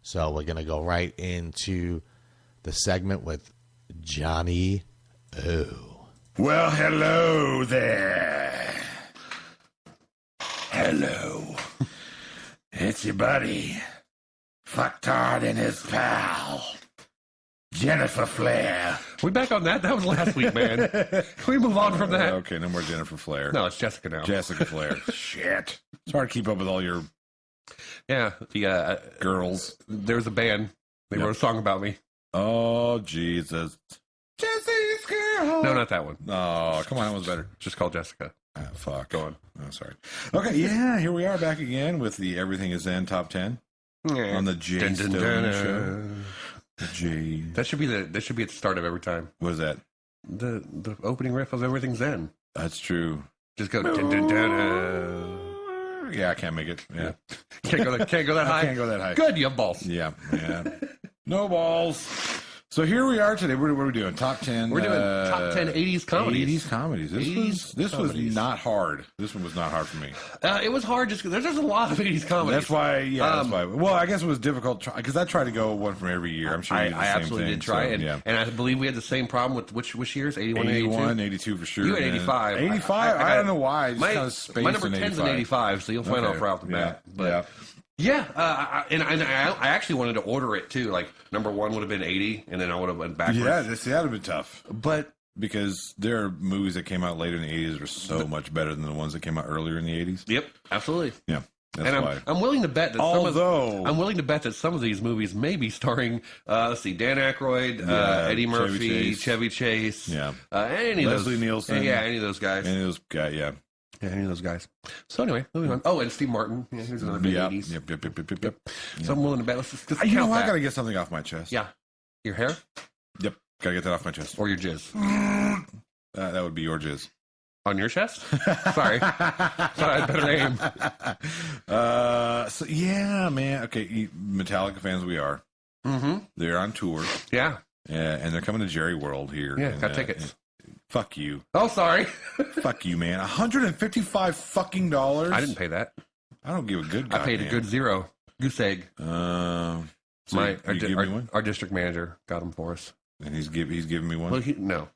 So we're going to go right into the segment with Johnny O. Well, hello there. Hello. It's your buddy, Fucktard and his pal, Jennifer Flair. We back on that? That was last week, man. Can we move on from that? Okay, no more Jennifer Flair. No, it's Jessica now. Jessica Flair. Shit. It's hard to keep up with all your the girls. There was a band. They wrote a song about me. Oh, Jesus. Jesse's girl. No, not that one. Oh, come on. That one's better. It's just called Jessica. Ah, fuck. Go on. Oh, sorry. Okay, yeah, here we are back again with the Everything Is Zen Top 10 on the Jay Dun, Stone dun, dun, Show. The Jay. That should be at the start of every time. What is that? The opening riff of Everything's Zen. That's true. Just go dun, dun, dun, Yeah, I can't make it. Yeah. Can't go that high. I can't go that high. Good, you have balls. Yeah. No balls. So here we are today. What are we doing? Top 10. We're doing top 10 80s comedies. 80s comedies. This was not hard. This one was not hard for me. It was hard just because there's a lot of 80s comedies. That's why. Well, I guess it was difficult because I tried to go one from every year. I'm sure you did the I same absolutely thing, did try so, it. And I believe we had the same problem with which years? 81 and 82? 81, 82 for sure. You had 85. 85? I don't know why. I just kind of spaced my number in 10's in 85, so you'll find out right off the bat. But and I actually wanted to order it too. Like number 1 would have been 80, and then I would have went backwards. Yeah, that would have been tough. But because there are movies that came out later in the 80s that are so much better than the ones that came out earlier in the 80s. Yep, absolutely. Yeah. That's why. I'm willing to bet that I'm willing to bet that some of these movies may be starring Dan Aykroyd, Eddie Murphy, Chevy Chase, any of those. Leslie Nielsen. Yeah, any of those guys. Any of those guys, yeah. Yeah, any of those guys. So anyway, moving on. Oh, and Steve Martin. Yeah, here's another big 80s. Yep. So I'm willing to bet. Let's just you know, count I got to get something off my chest. Yeah. Your hair? Yep. Got to get that off my chest. Or your jizz? That would be your jizz. On your chest? Sorry. Thought I had better aim. So, yeah, man. Okay, Metallica fans we are. Mm-hmm. They're on tour. Yeah. And they're coming to Jerry World here. Yeah, got tickets. Fuck you. Oh, sorry. Fuck you, man. $155 fucking dollars. I didn't pay that. I don't give a good I paid a good zero. Goose egg. So our district manager got them for us. And he's giving me one? Well, no.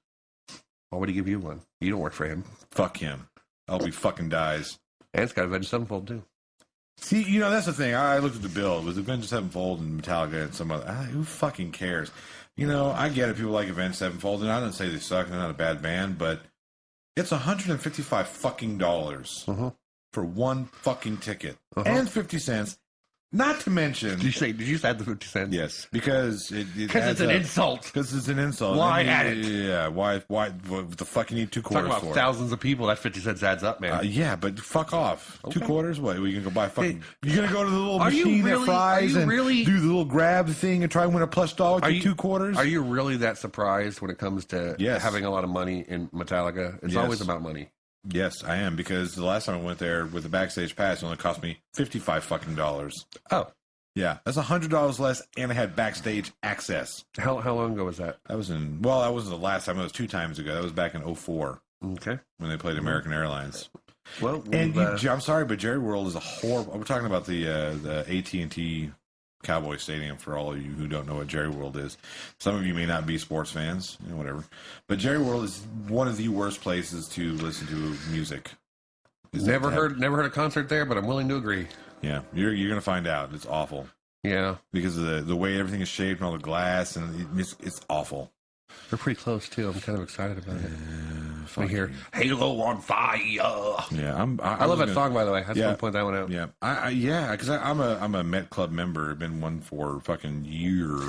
Why would he give you one? You don't work for him. Fuck him. I hope he fucking dies. And it's got Avenged Sevenfold, too. See, that's the thing. I looked at the bill. It was Avenged Sevenfold and Metallica and some other. Who fucking cares? I get it. People like Avenged Sevenfold, and I don't say they suck. They're not a bad band, but it's $155 fucking dollars for one fucking ticket and 50 cents. Not to mention, Did you say add the 50 cents? Yes, because it's an insult. Because it's an insult. Why add it? Yeah, why? What the fuck you need 2 quarters Talk about for? Thousands of people. That 50 cents adds up, man. Yeah, but fuck off. Okay. 2 quarters? What? Are you gonna go buy fucking? You're gonna go to the little Are you machine that really- fries are you and really- do the little grab thing and try and win a plush doll with Are your you- 2 quarters? Are you really that surprised when it comes to Yes. having a lot of money in Metallica? It's Yes. always about money. Yes, I am, because the last time I went there with the backstage pass, it only cost me $55 fucking dollars. Oh. Yeah, that's $100 less, and I had backstage access. How long ago was that? That wasn't the last time. It was 2 times ago. That was back in 2004 Okay. when they played American Airlines. Well, And I'm sorry, but Jerry World is a horrible. We're talking about the AT&T Cowboy Stadium for all of you who don't know what Jerry World is. Some of you may not be sports fans, whatever. But Jerry World is one of the worst places to listen to music. Never heard a concert there, but I'm willing to agree. Yeah, you're gonna find out. It's awful. Yeah, because of the way everything is shaped and all the glass, and it's awful. We're pretty close too. I'm kind of excited about it. I hear "Halo on Fire." Yeah, I love that song, by the way. I just want to point that one out. Yeah, because I'm a Met Club member. I've been one for fucking years.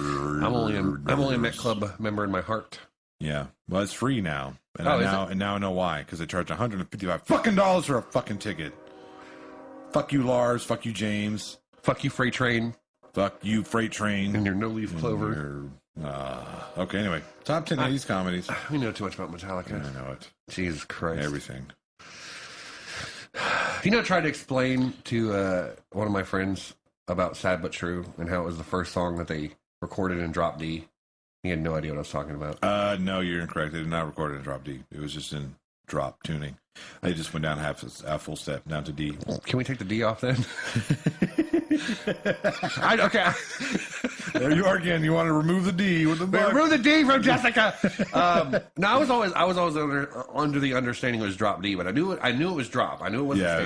I'm only a Met Club member in my heart. Yeah, well, it's free now, and now I know why, because they charge $155 fucking dollars for a fucking ticket. Fuck you, Lars. Fuck you, James. Fuck you, Freight Train. Fuck you, Freight Train. And your no-leaf clover. Okay, anyway. Top 10 80s comedies. We know too much about Metallica. I know it. Jesus Christ. Everything. I tried to explain to one of my friends about Sad But True and how it was the first song that they recorded in drop D. He had no idea what I was talking about. No, you're incorrect. They did not record it in drop D. It was just in drop tuning. They just went down half full step down to D. Can we take the D off then? Okay. There you are again. You want to remove the D with the book. Remove the D from Jessica. No, I was always under the understanding it was drop D, but I knew it was drop. I knew it wasn't. Yeah, it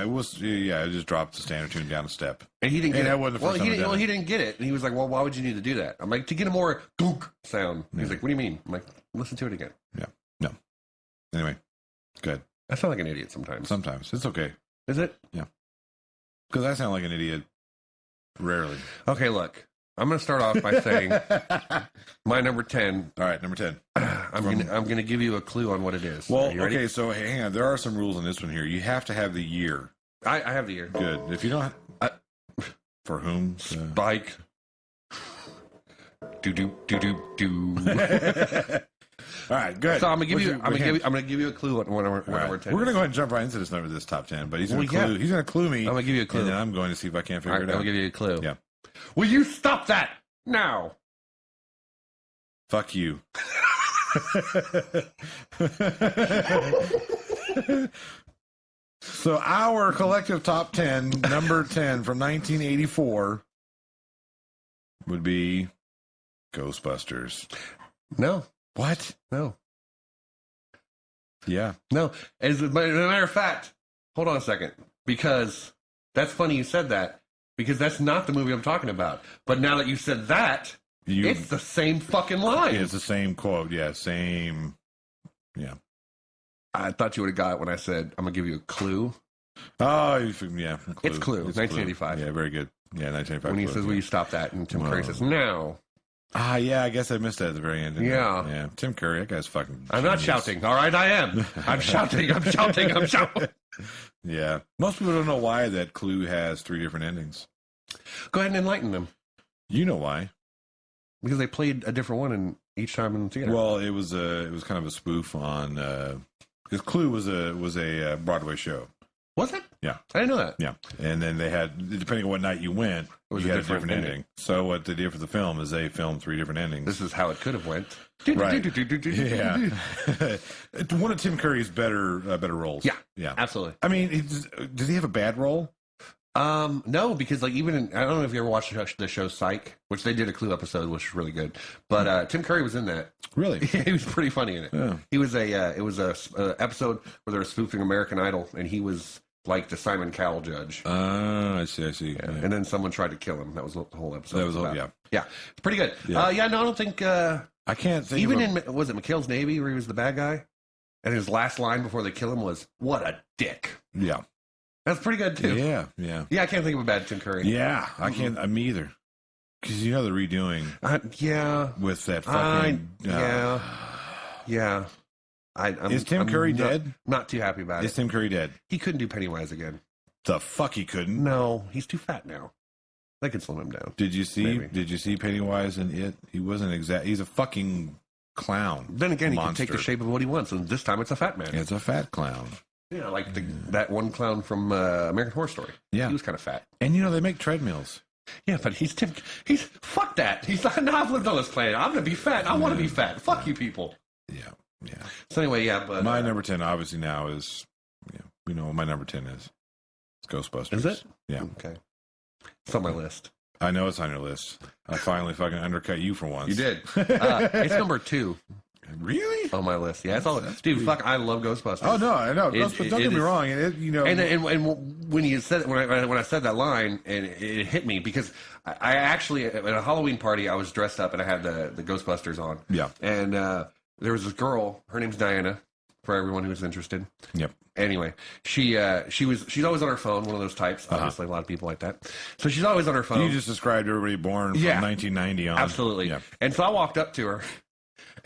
was just it just dropped the standard tune down a step. And he didn't get it. That wasn't the first time he didn't get it, and he was like, "Well, why would you need to do that?" I'm like, "To get a more gunk sound." He's like, "What do you mean?" I'm like, "Listen to it again." Yeah. No. Anyway, good. I sound like an idiot sometimes. Sometimes it's okay. Is it? Yeah. Because I sound like an idiot rarely. Okay, look. I'm going to start off by saying my number 10. All right, number 10. I'm going to give you a clue on what it is. Well, okay, so hang on. There are some rules on this one here. You have to have the year. I have the year. Good. If you don't, for whom? Spike. Do. All right, good. So I'm gonna give you a clue on number 10. We're gonna go ahead and jump right into this top 10. But he's gonna clue me. I'm gonna give you a clue, and then I'm going to see if I can't figure it out. I'm gonna give you a clue. Yeah. Will you stop that now? Fuck you. So our collective top 10, number 10 from 1984, would be Ghostbusters. No. What? No. Yeah. No. As a matter of fact, hold on a second. Because that's funny you said that. Because that's not the movie I'm talking about. But now that you said that, it's the same fucking line. It's the same quote. Yeah, same. Yeah. I thought you would have got it when I said, I'm going to give you a clue. Oh, yeah. Clue. It's Clue, 1985. Yeah, very good. Yeah, 1985. When he says, will you stop that? And Tim Curry says, no. Yeah, I guess I missed that at the very end. Yeah. Yeah. Tim Curry, that guy's fucking I'm not shouting. All right, I am. I'm shouting. Yeah. Most people don't know why that Clue has 3 different endings. Go ahead and enlighten them. You know why. Because they played a different one in each time in the theater. Well, it was kind of a spoof on because Clue was a Broadway show. Was it? Yeah. I didn't know that. Yeah. And then they had, depending on what night you went, you had a different ending. So what they did for the film is they filmed 3 different endings. This is how it could have went. Right. Yeah. One of Tim Curry's better roles. Yeah. Yeah. Absolutely. I mean, does he have a bad role? No, because like even I don't know if you ever watched the show Psych, which they did a Clue episode, which was really good. But Tim Curry was in that. Really? He was pretty funny in it. Yeah. He was it was a episode where they were spoofing American Idol, and he was like the Simon Cowell judge. I see. Yeah. And then someone tried to kill him. That was the whole episode. That was yeah. Yeah, it's pretty good. Yeah. No, I don't think. I can't think. Even in was it McHale's Navy where he was the bad guy, and his last line before they kill him was "What a dick." Yeah. That's pretty good too. Yeah. Yeah, I can't think of a bad Tim Curry. Yeah, I can't. Me either. Because the redoing. Yeah. With that fucking. Yeah. Is Tim Curry dead? Not too happy about it. Is Tim Curry dead? He couldn't do Pennywise again. The fuck he couldn't? No, he's too fat now. They could slim him down. Did you see Pennywise in it? He wasn't he's a fucking clown. Then again, he can take the shape of what he wants, and this time it's a fat man. It's a fat clown. Yeah, like that one clown from American Horror Story. Yeah. He was kind of fat. And they make treadmills. Yeah, but he's fuck that. He's like, no, I've lived on this planet. I'm going to be fat. I want to be fat. Fuck you people. Yeah. So anyway, but... My number 10 obviously now is, we know what my number 10 is. It's Ghostbusters. Is it? Yeah. Okay. It's on my list. I know it's on your list. I finally fucking undercut you for once. You did. It's number 2. Really? On my list. Yeah, it's all. Dude, fuck, I love Ghostbusters. Oh no, I know. Don't get me wrong. And when you said when I said that line, and it hit me because I actually at a Halloween party I was dressed up and I had the Ghostbusters on. Yeah. And there was this girl. Her name's Diana. For everyone who's interested. Yep. Anyway, she's always on her phone. One of those types. Obviously, a lot of people like that. So she's always on her phone. You just described everybody born from 1990 on. Absolutely. Yeah. And so I walked up to her.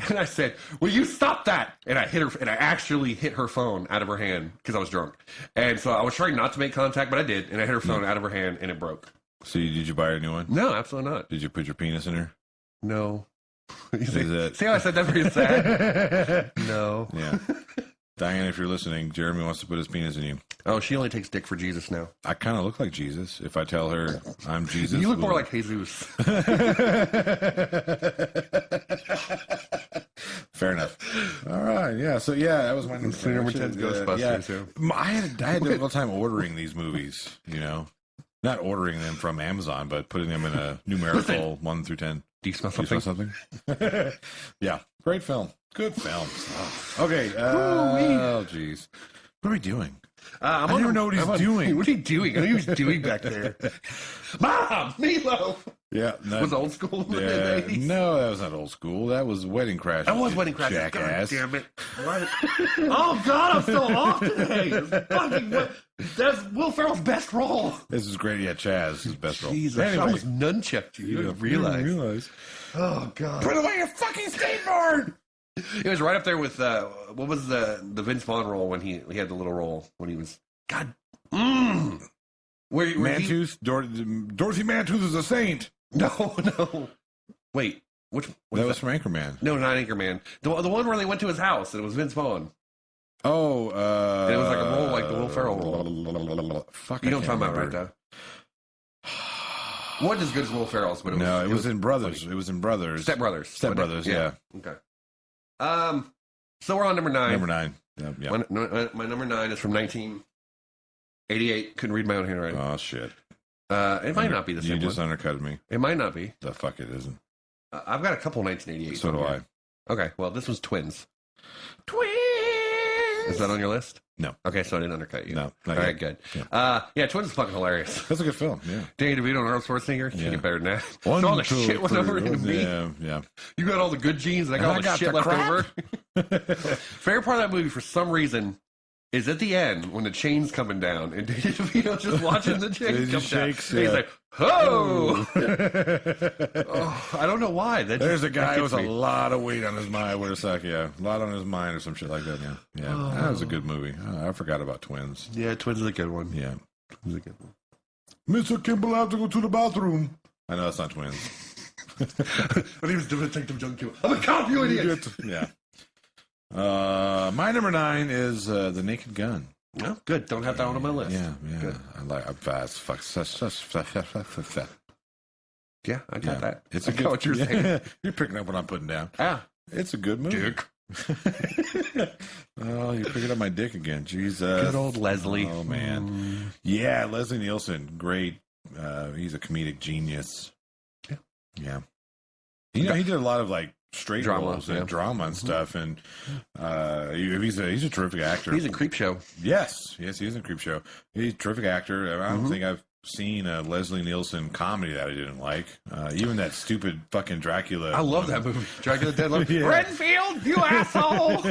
And I said, will you stop that? And I hit her, and I actually hit her phone out of her hand because I was drunk. And so I was trying not to make contact, but I did. And I hit her phone out of her hand, and it broke. So did you buy her a new one? No, absolutely not. Did you put your penis in her? No. See how I said that very sad? No. Yeah. Diane, if you're listening, Jeremy wants to put his penis in you. Oh, she only takes dick for Jesus now. I kind of look like Jesus if I tell her I'm Jesus. You look more like Jesus. Fair enough. All right. Yeah. So, that was my number 10 Ghostbusters. I had a difficult time ordering these movies, Not ordering them from Amazon, but putting them in a numerical 1 through 10. Do you smell Do you something? smell something? Yeah, great film. Good film. Oh. Okay. Oh, jeez. What are we doing? I don't even know what he's doing. What are you doing? What are you doing back there? Mom! Meatloaf! Yeah. Was old school in the Yeah, 80s? no, that was not old school. That was Wedding Crashers. That was Wedding Crashers. Jackass. God damn it. What? Oh, God, I'm so off today. That's Will Ferrell's best role. This is great. Yeah, Chaz, his best role. Jesus, I almost nunchucked you. You didn't realize. Oh, God. Put away your fucking skateboard! It was right up there with, what was the Vince Vaughn role when he had the little role when he was, God, where Mantooth? Dorothy Mantooth is a saint. No. Wait, That was from Anchorman. No, not Anchorman. The one where they went to his house and it was Vince Vaughn. Oh, and it was like a role like the Will Ferrell role. Fuck, You know what I'm talking about, right, though? Wasn't as good as Will Ferrell's, but it was in Brothers. It was in Brothers. Step Brothers. Step Brothers, yeah. Okay. So we're on number 9. Number 9. Yeah. My number 9 is from 1988. Couldn't read my own handwriting. Oh, shit. It might not be the same You just one. undercut me. It might not be. The fuck it isn't. I've got a couple 1988. So do I. Okay, well, this was Twins. Twins! Is that on your list? No. Okay, so I didn't undercut you. No. All right, good. Yeah, Twins is fucking hilarious. That's a good film, yeah. Danny DeVito and Arnold Schwarzenegger. Yeah. Can't get better than that. One, So all the two, shit went over three. into me. Yeah. You got all the good genes, and I got all the shit left over. Favorite part of that movie, for some reason, is at the end when the chain's coming down, and Danny DeVito's just watching the chain come shakes, down. yeah. And he's like, "Ho!" I don't know why. There's a guy with a lot of weight on his mind. What a suck, yeah. A lot on his mind or some shit like that, yeah. Yeah, that was a good movie. I forgot about Twins. Yeah, Twins is a good one. Yeah. Twins is a good one. Mr. Kimball, I have to go to the bathroom. I know that's not Twins. My name is Detective John Kimball. I'm a cop, you idiot! Yeah. My number 9 is The Naked Gun. Oh, good. Don't have that one on my list. Yeah. Good. I like. I'm fast. Fuck. Yeah, I got that. It's I a got good. what you're saying. You're picking up what I'm putting down. Ah, It's a good movie. dick. Oh, you're picking up my dick again. Jesus. Good old Leslie. Oh man. Yeah, Leslie Nielsen, great. He's a comedic genius. Yeah. You know, he did a lot of like straight Drama, roles and drama and stuff, and he's a terrific actor. He's in Creep Show. Yes, he's in Creep Show. He's a terrific actor. I don't think I've seen a Leslie Nielsen comedy that I didn't like. Even that stupid fucking Dracula. I love that movie. Dracula Dead Love. Yeah. Renfield, you asshole!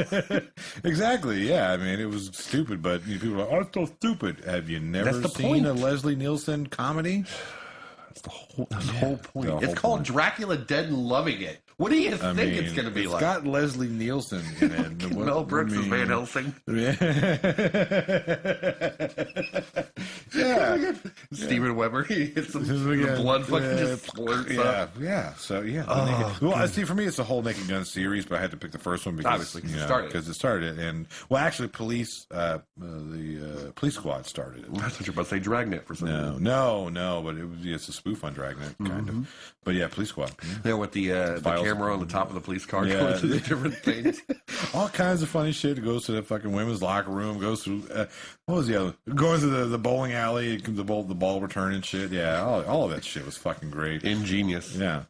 Exactly. Yeah. I mean, it was stupid, but people are like, "Oh, it's so stupid." Have you never That's the seen point. a Leslie Nielsen comedy? That's the whole point. The It's whole called point. Dracula Dead and Loving It. What do you think it's going to be it's like? got Leslie Nielsen in it. Mel Brooks is Van Helsing. Yeah. Steven Weber, he hits some the blood fucking just splurts up. Yeah. So yeah. Oh, well, see, for me, it's the whole Naked Gun series, but I had to pick the first one because Obviously, 'cause it started it. because it started, and well, actually, the police squad started it. I thought you were about to say Dragnet for some reason. No, but it's a spoof on Dragnet, kind of. But yeah, Police Squad. Yeah. Yeah, with the Files. camera on the top of the police car Yeah. going through the different things. All kinds of funny shit. It goes to the fucking women's locker room. Goes through what was the other? Going to the bowling alley. The ball return and shit. Yeah, all of that shit was fucking great. Ingenious. Yeah.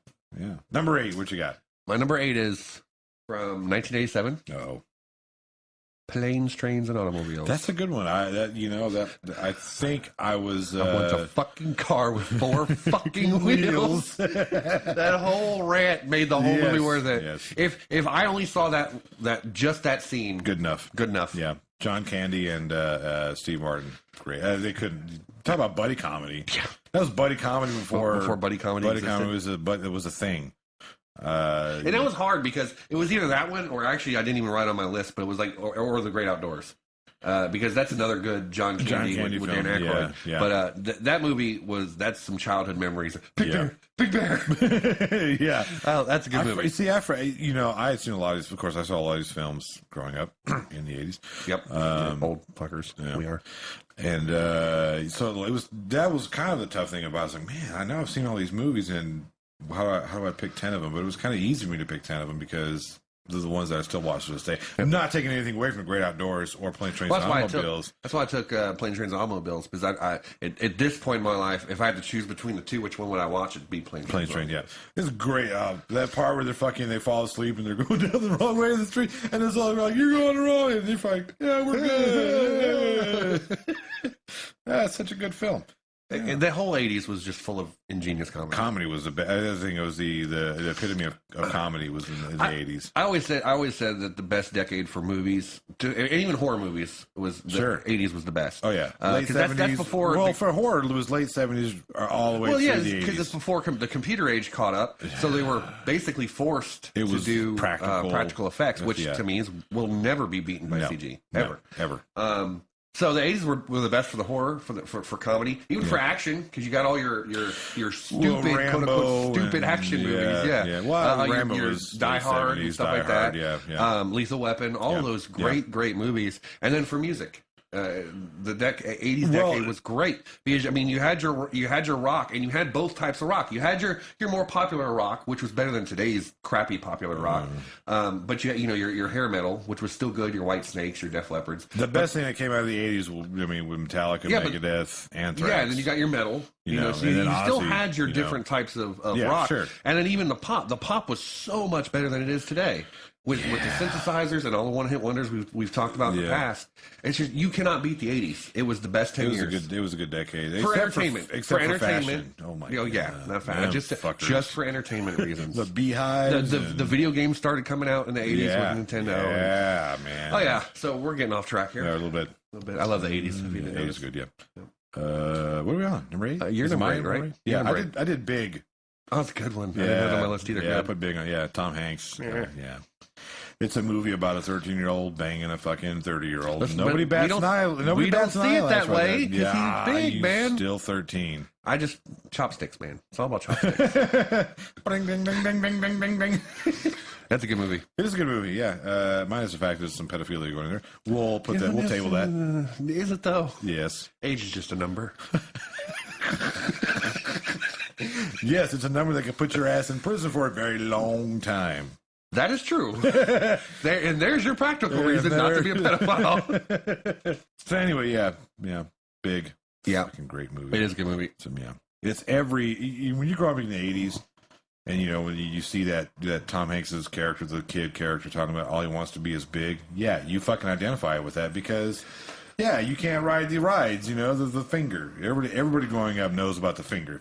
Number 8. What you got? My number 8 is from 1987. Oh, Planes, Trains, and Automobiles. that's a good one. I think I was. I want a fucking car with 4 fucking wheels. That whole rant made the whole movie worth it. Yes. If I only saw that scene, Good enough. good enough. Yeah. John Candy and Steve Martin. Great. They couldn't talk about buddy comedy. Yeah. That was buddy comedy before buddy comedy Buddy existed. comedy was a thing. And it was hard because it was either that one or actually I didn't even write on my list, but it was like or The Great Outdoors. Because that's another good John Candy with Dan film. Aykroyd. Yeah. But that movie that's some childhood memories. Big Bear. Yeah. Oh, that's a good movie. See, I had seen a lot of these. Of course, I saw a lot of these films growing up in the 80s. Yep. Old fuckers. Yeah. We are. And so that was kind of the tough thing about it. I was like, man, I know I've seen all these movies, and how do I pick 10 of them? But it was kind of easy for me to pick 10 of them because Those are the ones that I still watch to this day. I'm not taking anything away from The Great Outdoors or Planes, Trains, and Automobiles. That's why I took Planes, Trains, and Automobiles, because at this point in my life, if I had to choose between the two, which one would I watch? It'd be Planes, Trains, yeah. It's great. That part where they fall asleep and they're going down the wrong way in the street, and it's all like, you're going wrong, and they're like, yeah, we're good. It's such a good film. Yeah. The whole 80s was just full of ingenious comedy. Comedy was the best. I think it was the epitome of comedy was in the 80s. I always said that the best decade for movies, and even horror movies, was the 80s was the best. Oh yeah, late 70s. That's before. Well, for horror, it was late 70s all the way through the 80s. Because it's before the computer age caught up, so they were basically forced to do practical effects, which to me will never be beaten by CG ever. So the 80s were the best for the horror, for comedy, even for action, because you got all your stupid, quote unquote, stupid action movies. Yeah. Well, Rambo was Die Hard and stuff like that. Yeah. Lethal Weapon, all of those great movies. And then for music. The 80s decade was great because you had your rock, and you had both types of rock. You had your more popular rock, which was better than today's crappy popular rock. But you had your hair metal, which was still good. Your White Snakes, your Def Leopards. The best thing that came out of the 80s, with Metallica, Megadeth, Anthrax. Yeah, and then you got your metal. So you still had your different types of rock. Sure. And then even the pop. The pop was so much better than it is today. With the synthesizers and all the one-hit wonders we've talked about in the past, it's just you cannot beat the 80s. It was the best 10 years. It was a good decade. For entertainment. For entertainment. Oh my God. Not fashion. Just for entertainment reasons. The Beehives. The video games started coming out in the 80s with Nintendo. Yeah, man. Oh yeah. So we're getting off track here. Yeah, a little bit. I love the 80s. The 80s is good, what are we on? Number 8? You're number 8, right? Yeah, I did Big. Oh, that's a good one. Yeah. I didn't have it on my list either. Yeah, I put Big on. Yeah, Tom Hanks. Yeah. It's a movie about a 13-year-old banging a fucking 30-year-old. Nobody bats an eye. We don't see it that way because he's big, man. Still 13. I just chopsticks, man. It's all about chopsticks. Bing, bing, bing, bing, bing, bing, bing, bing. That's a good movie. It is a good movie, yeah. Minus the fact there's some pedophilia going in there. We'll table that. Is it though? Yes. Age is just a number. Yes, it's a number that can put your ass in prison for a very long time. That is true. There's your practical reason not to be a pedophile. So anyway, yeah, Big. Yeah, fucking great movie. It is a good movie. So, yeah, it's when you grow up in the 80s, and when you see that Tom Hanks's character, the kid character, talking about all he wants to be is big. Yeah, you fucking identify with that because. Yeah, you can't ride the rides. The finger. Everybody growing up knows about the finger.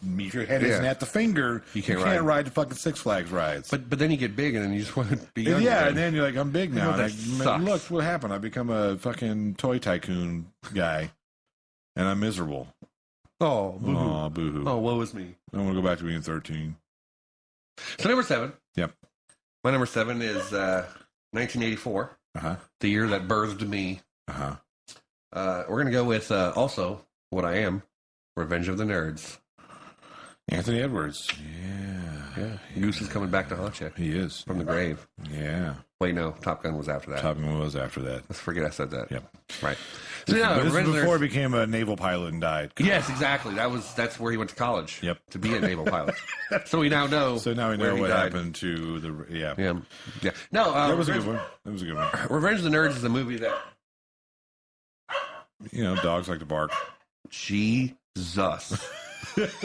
If your head isn't at the finger, you can't ride the fucking Six Flags rides. But then you get big, and then you just want to be younger. Yeah, and then you're like, I'm big now. And look what happened. I become a fucking toy tycoon guy, and I'm miserable. Oh, boo-hoo. Oh, boo-hoo. Oh, woe is me. I want to go back to being 13. So number 7. Yep. My number 7 is 1984. The year that birthed me. We're going to go with also what I am, Revenge of the Nerds. Anthony Edwards. Yeah. Goose is coming back to haunt you. He is. From the grave. Yeah. Wait, no. Top Gun was after that. Top Gun was after that. Let's forget I said that. Yep. Right. So this is before he became a naval pilot and died. Yes, exactly. That's where he went to college. Yep. To be a naval pilot. So we now know. So now we know what happened to the. Yeah. No, that was a good one. That was a good one. Revenge of the Nerds is a movie that. Dogs like to bark. Jesus. Revenge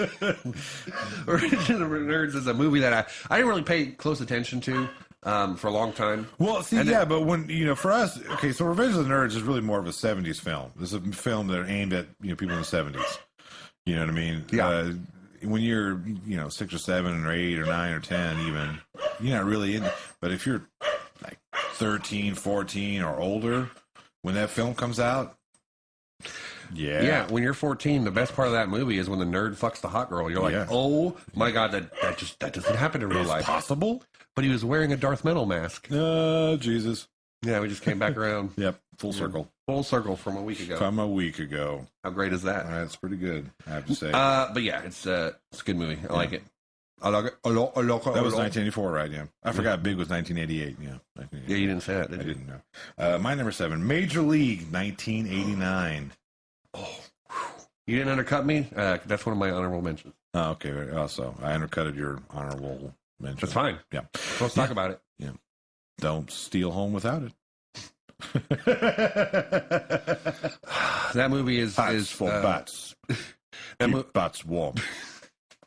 of the Nerds is a movie that I didn't really pay close attention to for a long time. Well, see, but when, for us, okay, so Revenge of the Nerds is really more of a 70s film. This is a film that are aimed at, people in the 70s. You know what I mean? Yeah. When you're, 6 or 7 or 8 or 9 or 10 even, you're not really in it. But if you're like 13, 14 or older, when that film comes out, yeah, when you're 14, the best part of that movie is when the nerd fucks the hot girl. You're like, oh my God, that doesn't happen in real life. Possible? But he was wearing a Darth Metal mask. Oh, Jesus. Yeah, we just came back around. Yep, full circle. Full circle from a week ago. How great is that? That's pretty good, I have to say. But yeah, it's a good movie. I like it. I like it. That was 1984, right? Yeah. I forgot Big was 1988. Yeah. Yeah, you didn't say that, did you? I didn't know. My number 7, Major League, 1989. Oh, you didn't undercut me? That's one of my honorable mentions. Oh, okay. Also, I undercutted your honorable mention. That's fine. Yeah. Let's talk about it. Yeah. don't steal home without it. That movie is For bats. Keep bats warm.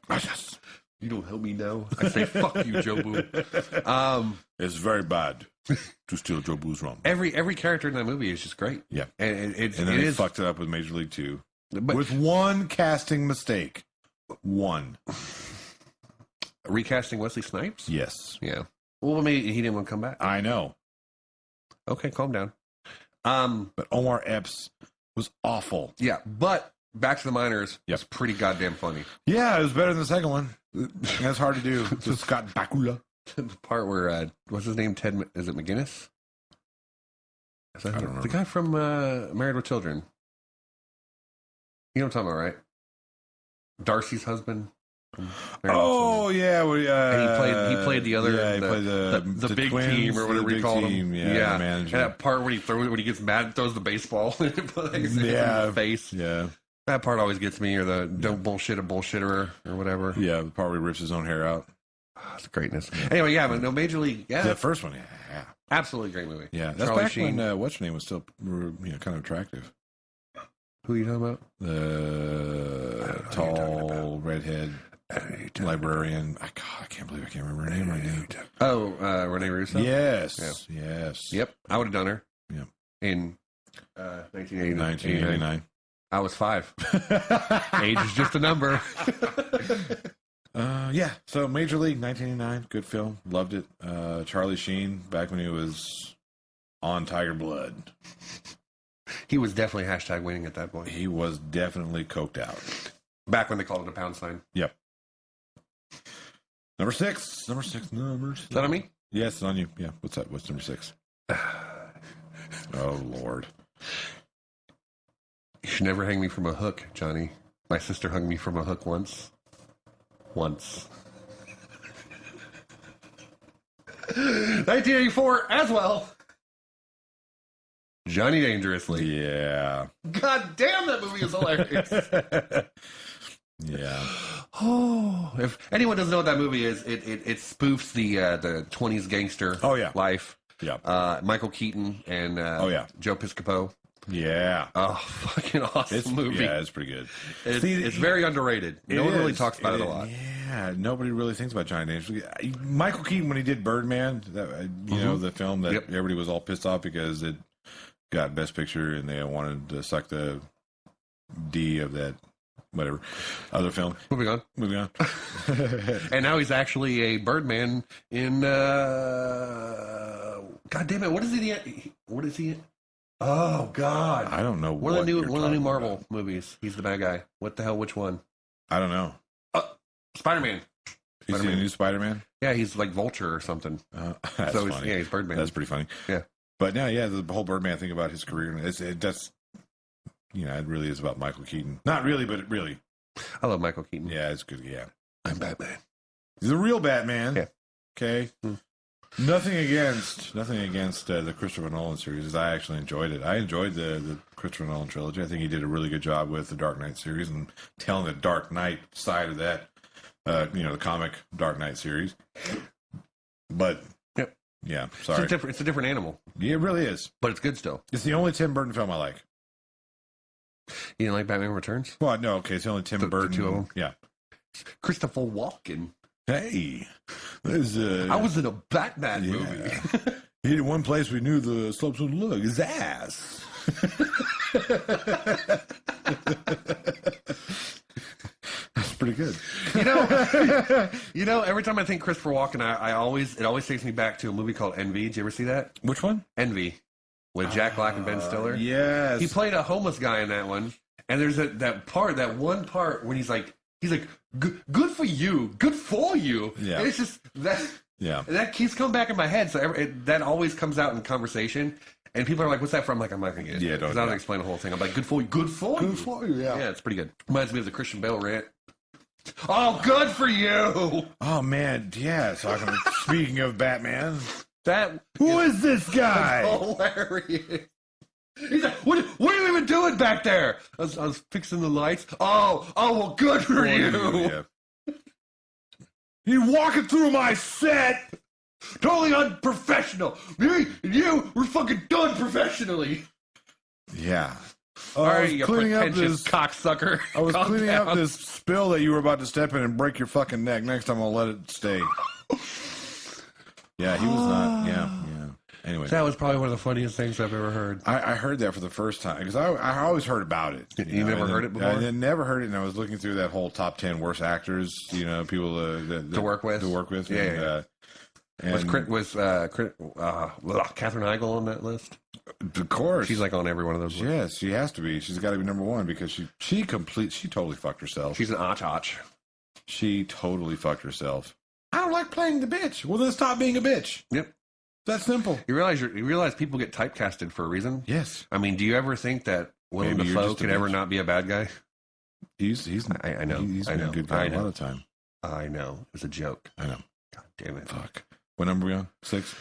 Yes. You don't help me now. I say fuck you, Jobu. It's very bad to steal Joe Boo's rum. Every character in that movie is just great. Yeah. And then they fucked it up with Major League 2. But with one casting mistake. One. Recasting Wesley Snipes? Yes. Yeah. Well, maybe he didn't want to come back. I know. Okay, calm down. But Omar Epps was awful. Yeah, but Back to the Minors Yep. was pretty goddamn funny. Yeah, it was better than the second one. That's hard to do. It's Scott Bakula. The part where, what's his name? Is it McGinnis? Is that I don't remember. the guy from Married with Children? You know what I'm talking about, right? Darcy's husband. Oh yeah, And he played the other. Yeah, he played the big twins, team or whatever the we call team, him. Yeah, the manager. And that part when he gets mad and throws the baseball in his face. Yeah, That part always gets me, or the don't bullshit a bullshitter or whatever. yeah. The part where he rips his own hair out. Oh, it's greatness. Anyway, yeah, but no, Major League. Yeah, The first one, yeah, absolutely great movie. yeah. That's Charlie back Sheen. when what's her name was still kind of attractive. Who are you talking about? The tall redhead librarian. I can't believe I can't remember her name right now. Oh, Renee Russo? Yes, yes. Yep, I would have done her. Yeah. In 1989. 1989. I was 5. Age is just a number. Yeah. So Major League 1989, good film, loved it. Charlie Sheen back when he was on Tiger Blood. He was definitely hashtag winning at that point. He was definitely coked out. Back when they called it a pound sign. Yep. Number six. Is that on me? Yes, it's on you. Yeah. What's that? What's number 6? Oh Lord. You should never hang me from a hook, Johnny. My sister hung me from a hook once. 1984 as well. Johnny Dangerously. Yeah. God damn, that movie is hilarious. Yeah. Oh, if anyone doesn't know what that movie is, it spoofs the 20s gangster life. Yeah. Michael Keaton and Joe Piscopo. Yeah. Oh, fucking awesome movie. Yeah, it's pretty good. It's very underrated. No one really talks about it a lot. Yeah, nobody really thinks about Johnny Dangerous. Michael Keaton, when he did Birdman, you know, the film that everybody was all pissed off because it got Best Picture and they wanted to suck the D of that, whatever, other film. Moving on. And now he's actually a Birdman in, God damn it, what is he? What is he? Oh, God. I don't know one of the new Marvel movies. He's the bad guy. What the hell? Which one? I don't know. Spider-Man. Is he a new Spider-Man? Yeah, he's like Vulture or something. That's funny. Yeah, he's Birdman. That's pretty funny. Yeah. But no, yeah, the whole Birdman thing about his career, it really is about Michael Keaton. Not really, but really. I love Michael Keaton. Yeah, it's good. Yeah. I'm Batman. He's a real Batman. Yeah. Okay. Nothing against the Christopher Nolan series. I actually enjoyed it. I enjoyed the Christopher Nolan trilogy. I think he did a really good job with the Dark Knight series and telling the Dark Knight side of that. The comic Dark Knight series. But yeah, sorry, it's a different animal. Yeah, it really is. But it's good still. It's the only Tim Burton film I like. You didn't like Batman Returns? Well, no, okay, it's the only Tim Burton. The two of them. Yeah. Christopher Walken. Hey, I was in a Batman movie. He did one place we knew the slopes would look. His ass. That's pretty good. Every time I think Christopher Walken, it always takes me back to a movie called Envy. Did you ever see that? Which one? Envy, with Jack Black and Ben Stiller. Yes. He played a homeless guy in that one, and there's that one part when he's like, good for you, good for you. Yeah. And it's just that. Yeah. That keeps coming back in my head, so that always comes out in conversation. And people are like, "What's that from?" I'm not gonna get it. Yeah, because I don't explain the whole thing. I'm like, "Good for you, good for you, good for you." Yeah, it's pretty good. Reminds me of the Christian Bale rant. Oh, good for you! Oh man, yeah. Speaking of Batman, who is this guy? Hilarious. He's like, "What are you even doing back there?" I was fixing the lights. Oh, well, good for you. Yeah. He walking through my set. Totally unprofessional. Me and you, we're fucking done professionally. Yeah. All I right, was you cleaning up pretentious this cocksucker. I was Calm cleaning down. up this spill that you were about to step in and break your fucking neck. Next time I'll let it stay. Yeah, he was not. Yeah. Anyway, That was probably one of the funniest things I've ever heard. I heard that for the first time because I always heard about it. You never heard it before? I never heard it, and I was looking through that whole top 10 worst actors. people To work with? Yeah. Was And Catherine Heigl on that list? of course, She's like on every one of those lists. yes, she has to be. She's got to be number one because she totally fucked herself. She's an otch. She totally fucked herself. I don't like playing the bitch. Well, then stop being a bitch. Yep. That's simple. You realize people get typecasted for a reason? Yes. I mean, do you ever think that Willem Maybe you're Dafoe just a could ever bitch. not be a bad guy? I know. He's I been know. a good guy I a know. lot of time. I know. It's a joke. I know. God damn it. Fuck. What number are we on? 6?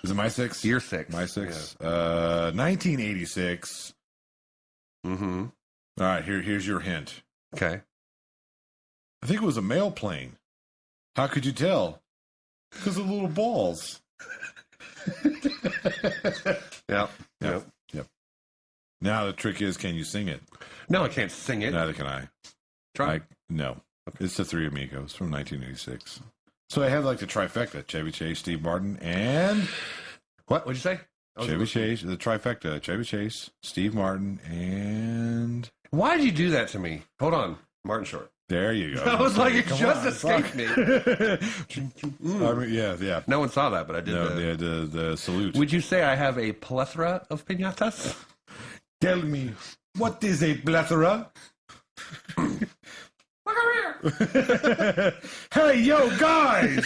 Is it my 6? You're 6. My 6. 1986. Mm-hmm. All right, here's your hint. Okay. I think it was a mail plane. How could you tell? Because of little balls. Yep. Yep. Now the trick is, can you sing it? No, I can't sing it. Neither can I. Try. No. It's the Three Amigos from 1986. So I had like the trifecta: Chevy Chase, Steve Martin, and What? What'd you say? Chevy Chase. The trifecta: Chevy Chase, Steve Martin, and Why did you do that to me? Hold on. Martin Short. there you go. I was like, it Come just on, escaped fuck. me. I mean, yeah. No one saw that, but I did. No, the salute. Would you say I have a plethora of piñatas? Tell me, what is a plethora? Hey, yo, guys!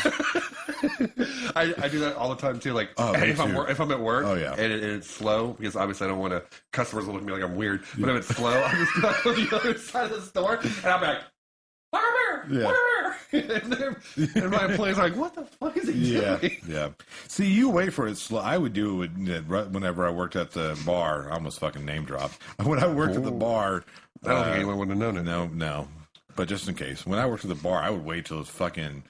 I do that all the time too. Like Oh, me if I'm too. if I'm at work, Oh, yeah. and it's slow because obviously I don't want to. Customers will look at me like I'm weird. But if it's slow, I just go on the other side of the store, and I'm like, Yeah. and my employees are like, "What the fuck is he doing?" Yeah. See, you wait for it slow. I would do it whenever I worked at the bar. I almost fucking name dropped. When I worked at the bar, I don't think anyone would have known it. no. But just in case, when I worked at the bar, I would wait till it's fucking.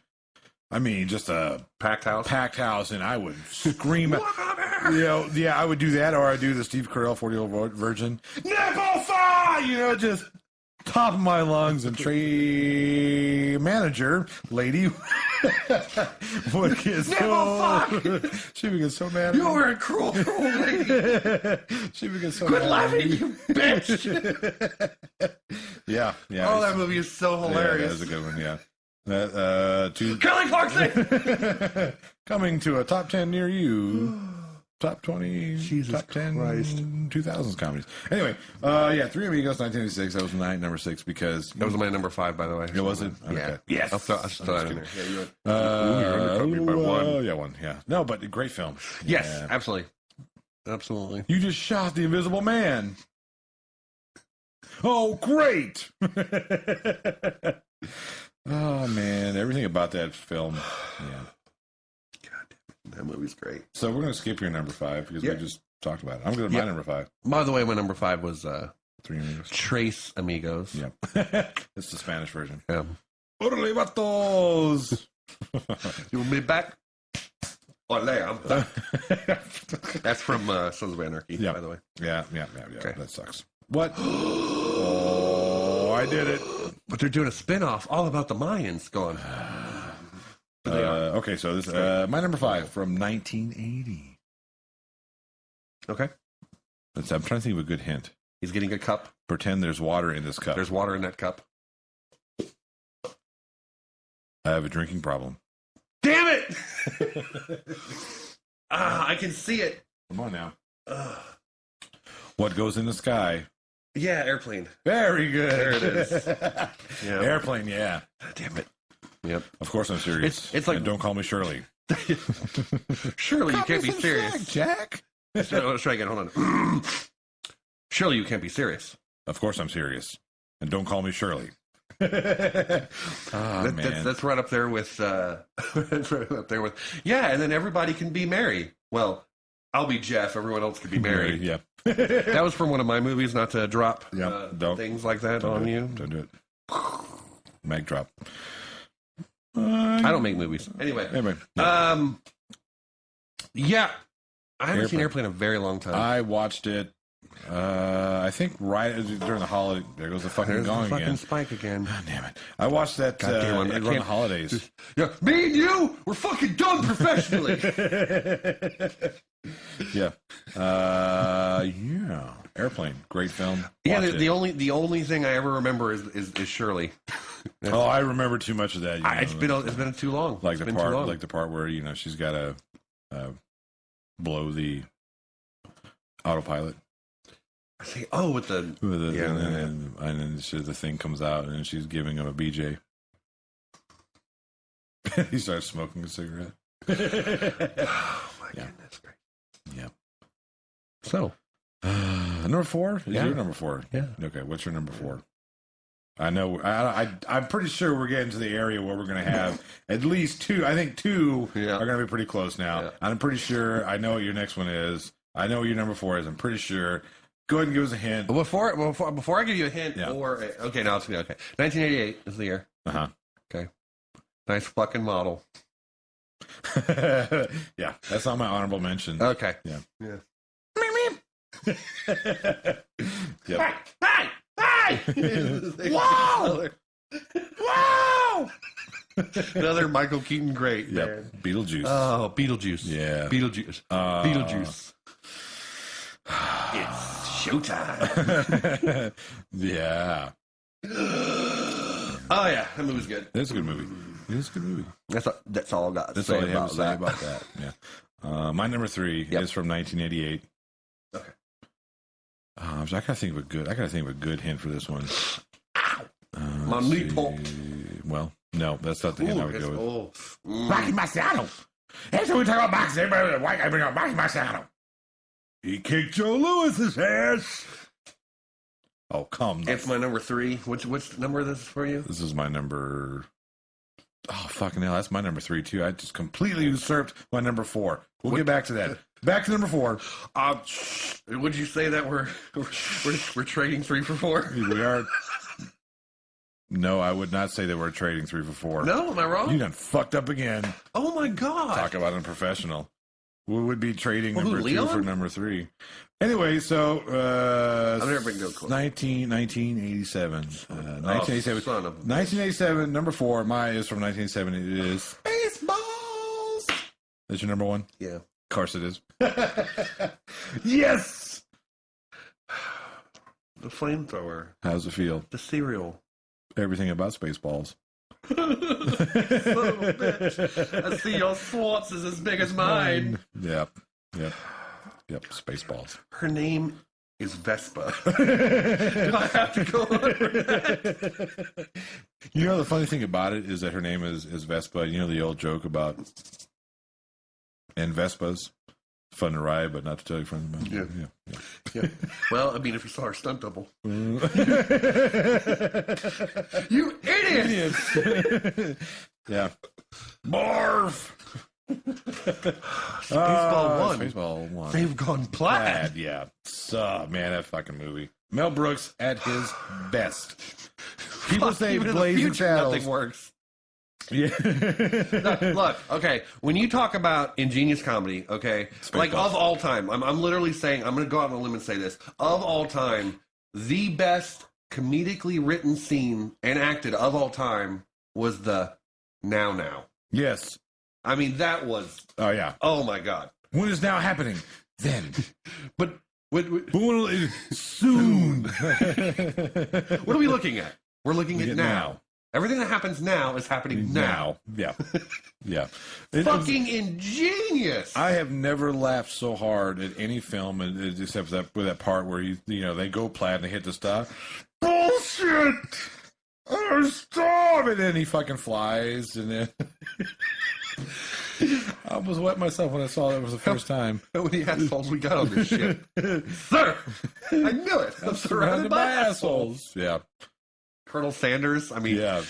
I mean, just a Packed house. and I would scream. I would do that, or I do the Steve Carell 40-Year-Old Virgin. Nipple fire! Just top of my lungs, and Trey manager lady would get she would get so mad at me. You were a cruel lady. She would get so Quit mad laughing, at me. you bitch. Yeah. Oh, that movie is so Yeah, hilarious. that was a good one. Yeah. That Kelly Clarkson. coming to a top 10 near you. Top 20, Jesus top 10, Christ. 2000s comedies. Anyway, Three Amigos, 1986. That was number 6 because That was my number 5, by the way. it wasn't. Yeah. Okay. Yes. I'll throw that in there. Yeah, you went. You're undercut me by one. Yeah, one. Yeah. No, but a great film. Yes, Yeah. absolutely. Absolutely. You just shot the Invisible Man. Oh, great! Oh man, everything about that film. Yeah. That movie's great. So we're gonna skip your number 5 because Yeah. we just talked about it. I'm going to my number 5. By the way, my number 5 was Three Amigos. Trace Amigos. Yep. It's the Spanish version. Yeah. Orale vatos. You'll be back. Ole, I'm back. That's from Sons of Anarchy, Yeah. by the way. Yeah. Okay. That sucks. What? Oh, I did it. But they're doing a spin-off all about the Mayans going. Okay, so this my number 5 from 1980. Okay. I'm trying to think of a good hint. He's getting a cup. Pretend there's water in this cup. There's water in that cup. I have a drinking problem. Damn it! I can see it. Come on now. What goes in the sky? Yeah, airplane. Very good. There it is. Yeah. Airplane, yeah. Damn it. Yep. Of course I'm serious. It's like- And don't call me Shirley. Surely you can't be serious. Jack. Let's try again. Hold on. Surely you can't be serious. Of course I'm serious. And don't call me Shirley. Oh, man. That's right up there with. That's right up there with. Yeah, and then everybody can be Mary. Well, I'll be Jeff. Everyone else can be Mary. Yeah. That was from one of my movies. Not to drop Don't. things like that Don't on do it. you. Don't do it. Mag drop. I fine. I don't make movies. Anyway. No. Yeah. I haven't seen Airplane in a very long time. I watched it, I think right during the holiday. There goes the fucking gong fucking again. spike again. Oh, damn it. I watched that Goddamn, during the holidays. Yeah, me and you, we're fucking done professionally. Yeah. Airplane. Great film. Yeah, Watch the only thing I ever remember is Shirley. Oh, I remember too much of that. It's been too long. Like the part where she's got to blow the autopilot. I say, with the and then the thing comes out and she's giving him a BJ. He starts smoking a cigarette. Oh my goodness! Yeah. So, number 4 is Yeah. your number 4. Yeah. Okay. What's your number 4? I know. I'm pretty sure we're getting to the area where we're going to have at least 2. I think 2 Yeah. are going to be pretty close now. Yeah. I'm pretty sure. I know what your next one is. I know what your number 4 is. I'm pretty sure. Go ahead and give us a hint. before I give you a hint, Yeah. okay, now it's gonna be okay. 1988 is the year. Okay, nice fucking model. Yeah, that's on my honorable mention. Okay, Yeah. Yep. Hey! Wow! Wow! Another Michael Keaton great. Yep. Man. Beetlejuice. Oh, Beetlejuice. Yeah. Beetlejuice. Beetlejuice. It's showtime. Yeah. Oh yeah, that movie's good. It's a good movie. It's a good movie. That's all I got to That's say all I have about to say that. about that. Yeah. My number 3 Yep. is from 1988. Okay. I gotta think of a good hint for this one. My let's meatball. see. Well, no, that's not the hint I would go with. Rocky Marciano. Every time we talk about boxing, everybody, why I bring up Rocky Marciano? He kicked Joe Lewis's ass. Oh, come. It's my number 3. Which number is this for you? This is my number. Oh, fucking hell. That's my number 3, too. I just completely usurped my number 4. We'll get back to that. Back to number 4. Would you say that we're trading 3 for 4? We are. No, I would not say that we're trading 3 for 4. No, am I wrong? You done fucked up again. Oh my god! Talk about unprofessional. We would be trading Well, number who, 2 Leon? for number 3. Anyway, so I've never been to 1987. 1987. Son of a 1987, number 4. Mine is from 1970. It is Spaceballs. That's your number 1? Yeah. Of course it is. Yes. The flamethrower. How's it feel? The cereal. Everything about Spaceballs. Son of a bitch. I see your Swartz is as big as mine. Yep. Spaceballs. Her name is Vespa. Do I have to go over that? You know, the funny thing about it is that her name is Vespa. You know the old joke about and Vespas. Fun to ride, but not to tell your friends about. Yeah. Well, I mean, if you saw her stunt double. You idiot! Yeah. Barf! Spaceball 1. They've gone plaid. Yeah. Man, that fucking movie. Mel Brooks at his best. People say Even in the Blazing future, Saddles. nothing works. Yeah. Look, okay, when you talk about ingenious comedy, okay, like of all time, I'm literally saying, I'm going to go out on a limb and say this. Of all time, the best comedically written scene and acted of all time was the Now. Yes. I mean, that was, Oh, yeah. oh my God. When is now happening? Then. But Soon. what are we looking at? We're looking at now. Everything that happens now is happening now. Yeah. Yeah. Fucking ingenious. I have never laughed so hard at any film except with that part where they go plaid and they hit the stuff. Bullshit! Oh, stop! And then he fucking flies and then I almost wet myself when I saw that for the first time. How many assholes we got on this shit? Sir! I knew it. I'm surrounded by assholes. Yeah. Colonel Sanders. I mean, yeah.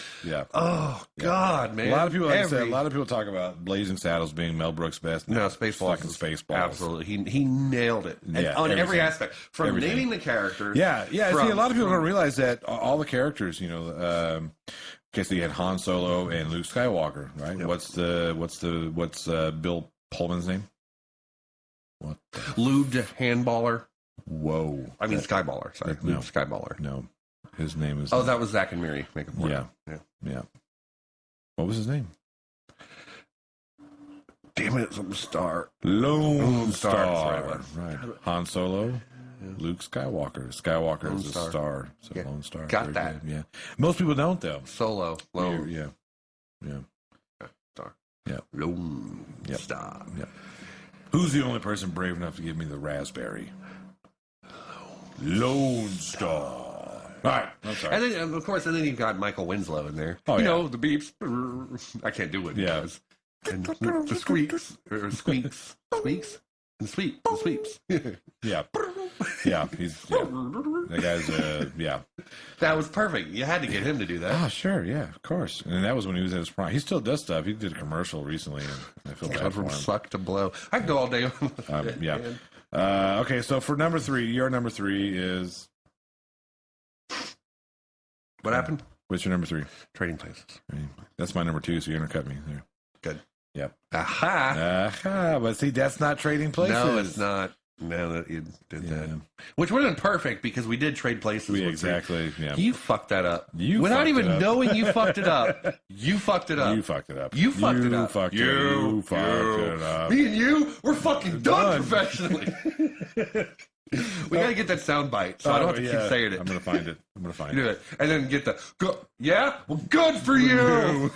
Oh God, man! A lot of people, like I said, a lot of people talk about Blazing Saddles being Mel Brooks' best. No, Spaceballs. Fucking Spaceballs. Absolutely, he nailed it. And on every aspect, from everything. naming the characters. Yeah. See, a lot of people don't realize that all the characters, you know. Okay, so you had Han Solo and Luke Skywalker, right? Yep. What's Bill Pullman's name? What? Lubed handballer. Whoa. I mean Skyballer. Sorry, No. Lubed Skyballer. No, his name is. Oh, that was Zach and Miri. Make a point. Yeah. What was his name? Damn it, it's Star. Lone Star. Star. Right. Han Solo. Luke Skywalker. Skywalker Lone is a Star. star. So Yeah. Lone Star. Got Very that. good. Yeah. Most people don't though. Solo. Lone. Yeah. Star. Yeah. Lone Yep. Star. Yep. Who's the only person brave enough to give me the raspberry? Lone Star. All right. I'm sorry. And then, of course, you've got Michael Winslow in there. Oh, you yeah. know, the beeps. I can't do it. Yeah. Because, and the squeaks. Or squeaks. Squeaks? And sweeps. Yeah. Yeah. That guy's, yeah. That was perfect. You had to get him to do that. Oh, sure. Yeah, of course. And that was when he was at his prime. He still does stuff. He did a commercial recently, and I feel bad for From him. suck to blow. I can go all day. Yeah. Okay, so for number 3, your number 3 is... What happened? What's your number 3? Trading Places. That's my number 2, so you undercut me there. Good. Yep. Aha. But see, that's not Trading Places. No, it's not. Now that you did Yeah. that. Which would have been perfect because we did trade places. with Exactly, yeah. You fucked that up. You Without fucked even it up. knowing you fucked it up. You fucked it up. You fucked it up. You fucked it up. You fucked it up. Me and you, we're fucking done Done. professionally. We gotta get that sound bite, so I don't have to keep saying it. I'm gonna find it. Do it, and then get the go. Yeah, well, good for you.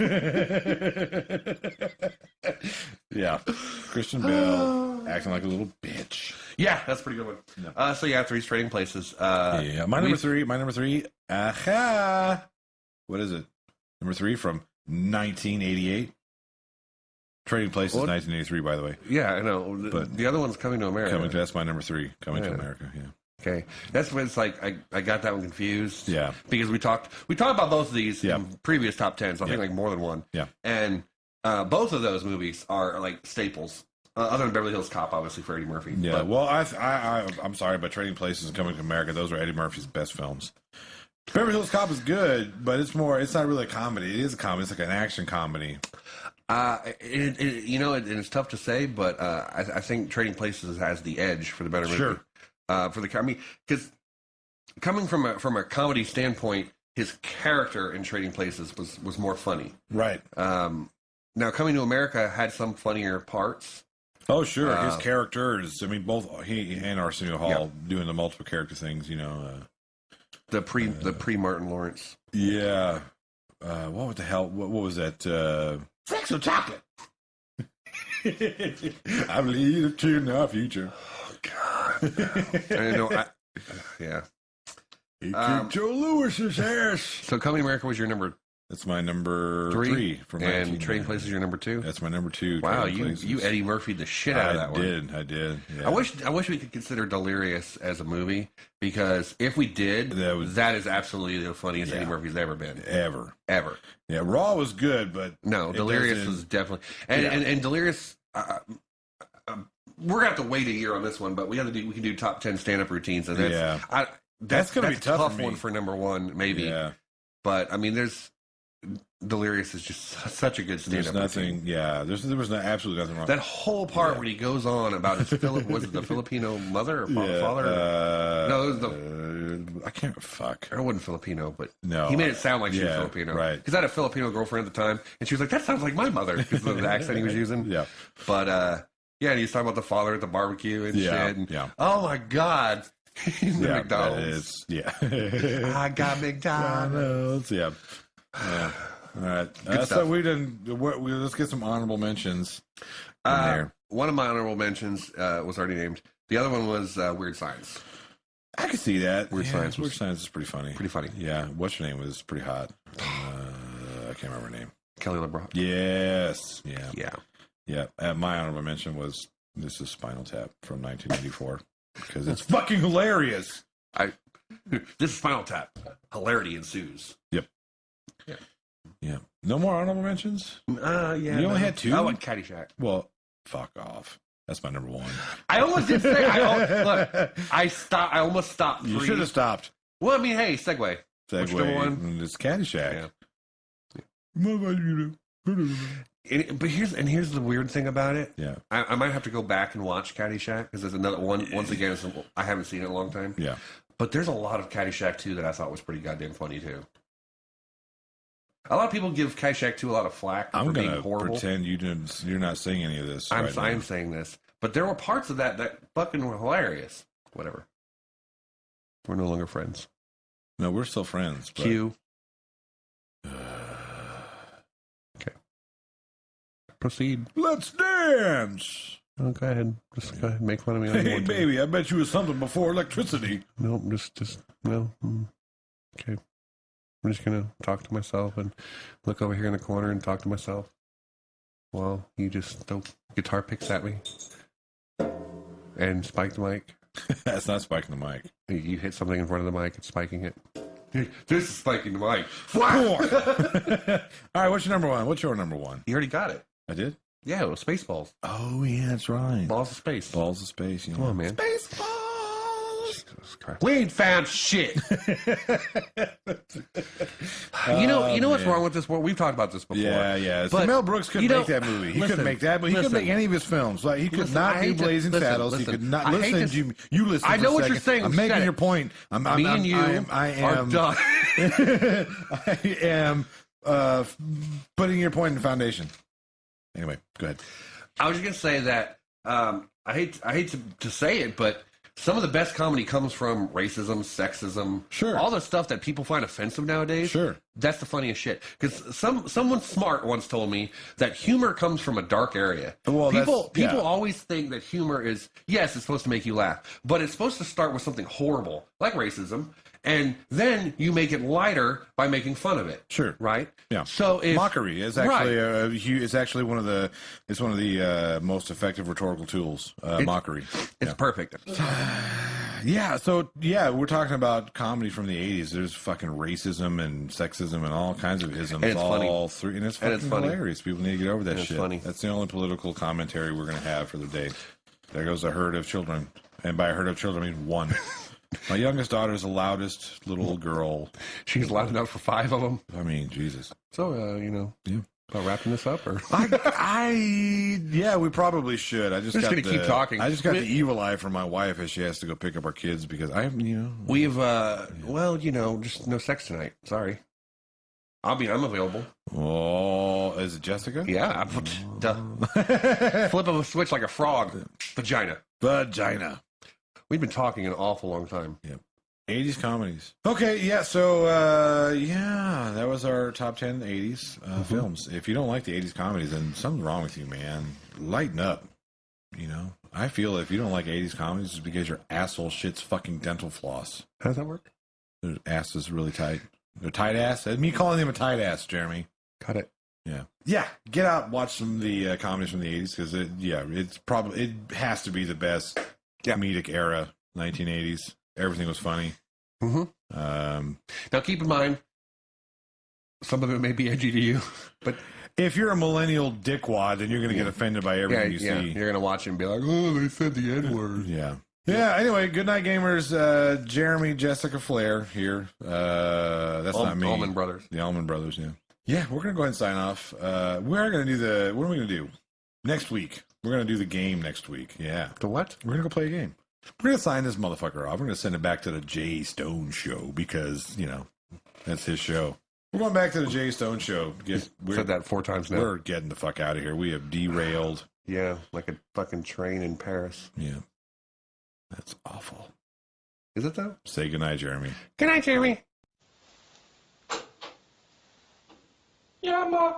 Yeah, Christian Bale acting like a little bitch. Yeah, that's a pretty good one. Yeah. So yeah, 3 Trading Places. Yeah, my number 3. My number 3. Aha! What is it? Number 3 from 1988. Trading Places, What? 1983, by the way. Yeah, I know. But the other one's Coming to America. That's my number 3. Coming to America. Yeah. Okay, that's when it's like I got that one confused. Yeah. because we talked about both of these Yeah. in previous top 10s. I think Yeah. like more than one. Yeah. And both of those movies are like staples. Other than Beverly Hills Cop, obviously for Eddie Murphy. Yeah. But, Well, I'm sorry, but Trading Places and Coming to America, those are Eddie Murphy's best films. Beverly Hills Cop is good, but it's not really a comedy. It is a comedy. It's like an action comedy. it's tough to say, but I think Trading Places has the edge for the better movie. Sure. Because coming from a comedy standpoint, his character in Trading Places was more funny. Right. Now, Coming to America had some funnier parts. Oh, sure. His characters. I mean, both he and Arsenio Hall Yeah. doing the multiple character things. The pre Martin Lawrence. Yeah. What the hell? What was that? Sex or chocolate? I believe in our future. Oh God! I know. Yeah. He kicked Joe Lewis's ass. So, Coming to America was your number That's my number 3 from and Trading Places your number 2. That's my number 2. Wow, Trading you Places. Eddie Murphy'd the shit out of that one. I did. Yeah. I wish we could consider Delirious as a movie because if we did, that is absolutely the funniest Eddie Murphy's ever been. Ever. Ever. Yeah, Raw was good, but No, Delirious was definitely and Delirious. We're gonna have to wait a year on this one, but we can do top 10 stand up routines, and that's gonna be a tough for me. one for number 1, maybe. Yeah. But I mean, Delirious is just such a good stand up. There's nothing. routine. Yeah, there was absolutely nothing wrong. That whole part when he goes on about his was it the Filipino mother or father? No, it was I can't. Fuck. It wasn't Filipino, but No, he made it sound like she was yeah, Filipino. right. Because I had a Filipino girlfriend at the time, and she was like, "That sounds like my mother," because of the accent he was using. Yeah. But yeah, and he was talking about the father at the barbecue and Yeah, shit. And, yeah. Oh my God, the Yeah, McDonald's. I got McDonald's. Yeah. All right. Good So stuff. let's get some honorable mentions in there. One of my honorable mentions was already named. The other one was Weird Science. I can see that. Weird Science Weird Science is pretty funny. Pretty funny. Yeah. What's her name was pretty hot. I can't remember her name. Kelly LeBron. Yes. Yeah. Yeah. Yeah. My honorable mention was Spinal Tap from 1984 because it's fucking hilarious. This is Final Tap. Hilarity ensues. Yep. Yeah. No more honorable mentions? Yeah. You only had 2? I like Caddyshack. Well, fuck off. That's my number 1. I almost did say. I stopped. I almost stopped. You should have stopped. Well, I mean, hey, segue. What's number 1? It's Caddyshack. Yeah. But here's the weird thing about it. Yeah. I might have to go back and watch Caddyshack because there's another one. Once again, I haven't seen it in a long time. Yeah. But there's a lot of Caddyshack 2 that I thought was pretty goddamn funny too. A lot of people give Caddyshack 2 a lot of flack for being horrible. I'm going to pretend you're not saying any of this. I am saying this. But there were parts of that fucking were hilarious. Whatever. We're no longer friends. No, we're still friends. But... Q. Okay. Proceed. Let's dance. Oh, go ahead. Just go ahead and make fun of me. Hey, baby, I bet you was something before electricity. No, just, no. Okay. I'm just going to talk to myself and look over here in the corner and talk to myself. Well, you just throw guitar picks at me and spike the mic. That's not spiking the mic. You hit something in front of the mic and spiking it. This is spiking the mic. All right, what's your number 1? What's your number 1? You already got it. I did? Yeah, it was Spaceballs. Oh, yeah, that's right. Balls of Space. Balls of Space. Come on, man. Spaceballs! Jesus Christ. We ain't found shit. You know what's wrong with this world? We've talked about this before. Yeah. But, Mel Brooks couldn't make that movie. He couldn't make that, but he couldn't make any of his films. Like he could not do Blazing Saddles. He could not listen. You listen. I know what you're saying. I'm making your point. Me and you are done. I am putting your point in the foundation. Anyway, go ahead. I was just gonna say that I hate to say it, but some of the best comedy comes from racism, sexism, sure, all the stuff that people find offensive nowadays. Sure, that's the funniest shit. Because someone smart once told me that humor comes from a dark area. Well, people always think that humor is it's supposed to make you laugh, but it's supposed to start with something horrible like racism. And then you make it lighter by making fun of it. Sure. Right. Yeah. So mockery is actually one of the most effective rhetorical tools. Mockery. It's perfect. Yeah. So we're talking about comedy from the 80s. There's fucking racism and sexism and all kinds of isms. And it's funny. And it's fucking hilarious. People need to get over that shit. Funny. That's the only political commentary we're going to have for the day. There goes a herd of children, and by a herd of children I mean one. My youngest daughter is the loudest little girl. She's loud enough for 5 of them. I mean, Jesus. So, about wrapping this up, or we probably should. I just got to keep talking. I just got the evil eye from my wife as she has to go pick up our kids because we've just no sex tonight. Sorry. I'm available. Oh, is it Jessica? Yeah. Flip of a switch like a frog. Vagina. We've been talking an awful long time. Yeah. 80s comedies. Okay, yeah, so, that was our top 10 80s films. If you don't like the 80s comedies, then something's wrong with you, man. Lighten up. I feel if you don't like 80s comedies, it's because your asshole shits fucking dental floss. How does that work? Their ass is really tight. They're tight ass? That's me calling them a tight ass, Jeremy. Got it. Yeah. Yeah, get out and watch some of the comedies from the 80s because, it has to be the best comedic era, 1980s. Everything was funny. Mm-hmm. Now, keep in mind, some of it may be edgy to you, but if you're a millennial dickwad, then you're going to get offended by everything you see. You're going to watch it and be like, "Oh, they said the N-word." Yeah. Anyway, good night, gamers. Jeremy, Jessica Flair here. That's not me. Allman Brothers. The Allman Brothers. Yeah. Yeah, we're going to go ahead and sign off. We're going to do what are we going to do next week? We're going to do the game next week. Yeah. The what? We're going to go play a game. We're going to sign this motherfucker off. We're going to send it back to the Jay Stone Show because, that's his show. We're going back to the Jay Stone Show. Said that 4 times now. We're getting the fuck out of here. We have derailed. Yeah, like a fucking train in Paris. Yeah. That's awful. Is it though? Say goodnight, Jeremy. Good night, Jeremy. Yeah, Ma.